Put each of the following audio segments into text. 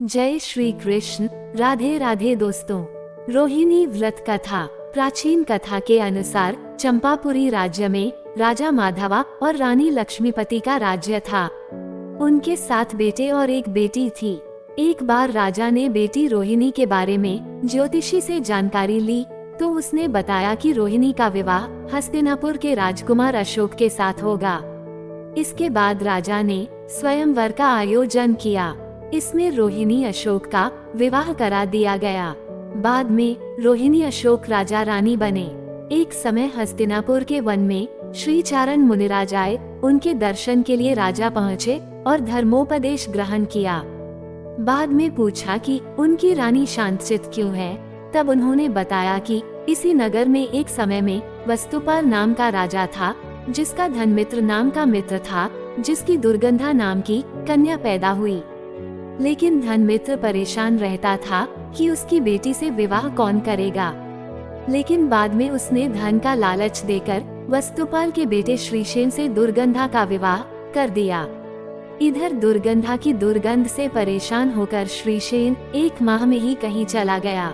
जय श्री कृष्ण। राधे राधे दोस्तों। रोहिणी व्रत कथा। प्राचीन कथा के अनुसार चंपापुरी राज्य में राजा माधवा और रानी लक्ष्मीपति का राज्य था। उनके 7 बेटे और एक बेटी थी। एक बार राजा ने बेटी रोहिणी के बारे में ज्योतिषी से जानकारी ली तो उसने बताया कि रोहिणी का विवाह हस्तिनापुर के राजकुमार अशोक के साथ होगा। इसके बाद राजा ने स्वयंवर का आयोजन किया। इसमें रोहिणी अशोक का विवाह करा दिया गया। बाद में रोहिणी अशोक राजा रानी बने। एक समय हस्तिनापुर के वन में श्री चारण मुनिराज आए। उनके दर्शन के लिए राजा पहुँचे और धर्मोपदेश ग्रहण किया। बाद में पूछा कि उनकी रानी शांतचित्त क्यों है। तब उन्होंने बताया कि इसी नगर में एक समय में वस्तुपाल नाम का राजा था, जिसका धनमित्र नाम का मित्र था, जिसकी दुर्गंधा नाम की कन्या पैदा हुई। लेकिन धनमित्र परेशान रहता था कि उसकी बेटी से विवाह कौन करेगा। लेकिन बाद में उसने धन का लालच देकर वस्तुपाल के बेटे श्रीशेन से दुर्गंधा का विवाह कर दिया। इधर दुर्गंधा की दुर्गंध से परेशान होकर श्रीशेन 1 माह में ही कहीं चला गया।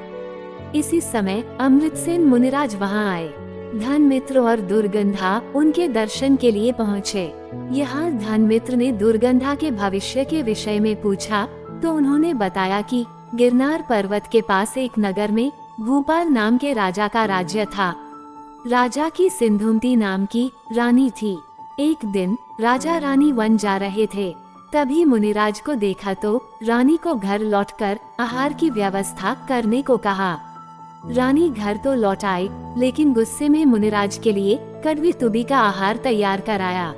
इसी समय अमृतसेन मुनिराज वहां आए। धनमित्र और दुर्गंधा उनके दर्शन के लिए पहुँचे। यहाँ धनमित्र ने दुर्गंधा के भविष्य के विषय में पूछा तो उन्होंने बताया कि गिरनार पर्वत के पास एक नगर में भूपाल नाम के राजा का राज्य था। राजा की सिंधुमती नाम की रानी थी। एक दिन राजा रानी वन जा रहे थे। तभी मुनिराज को देखा तो रानी को घर लौटकर आहार की व्यवस्था करने को कहा। रानी घर तो लौट आई, लेकिन गुस्से में मुनिराज के लिए कड़वी तुबी का आहार तैयार कराया।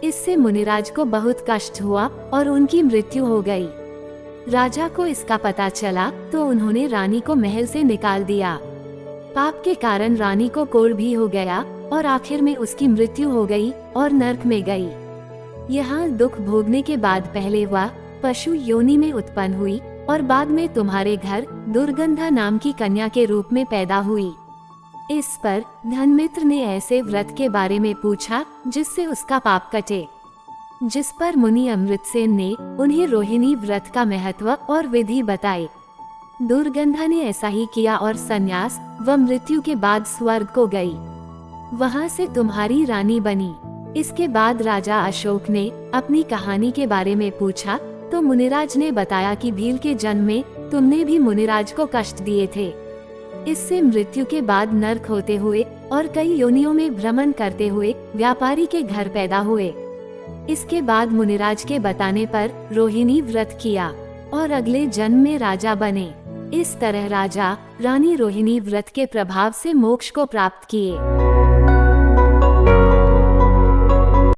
इससे मुनिराज को बहुत कष्ट हुआ और उनकी मृत्यु हो गई। राजा को इसका पता चला तो उन्होंने रानी को महल से निकाल दिया। पाप के कारण रानी को कोढ़ भी हो गया और आखिर में उसकी मृत्यु हो गई और नरक में गई। यहाँ दुख भोगने के बाद पहले वह पशु योनि में उत्पन्न हुई और बाद में तुम्हारे घर दुर्गंधा नाम की कन्या के रूप में पैदा हुई। इस पर धनमित्र ने ऐसे व्रत के बारे में पूछा जिससे उसका पाप कटे। जिस पर मुनि अमृतसेन ने उन्हें रोहिणी व्रत का महत्व और विधि बताई। दुर्गंधा ने ऐसा ही किया और संन्यास व मृत्यु के बाद स्वर्ग को गई। वहां से तुम्हारी रानी बनी। इसके बाद राजा अशोक ने अपनी कहानी के बारे में पूछा तो मुनिराज ने बताया कि भील के जन्म में तुमने भी मुनिराज को कष्ट दिए थे। इससे मृत्यु के बाद नरक होते हुए और कई योनियों में भ्रमण करते हुए व्यापारी के घर पैदा हुए। इसके बाद मुनिराज के बताने पर रोहिणी व्रत किया और अगले जन्म में राजा बने। इस तरह राजा रानी रोहिणी व्रत के प्रभाव से मोक्ष को प्राप्त किए।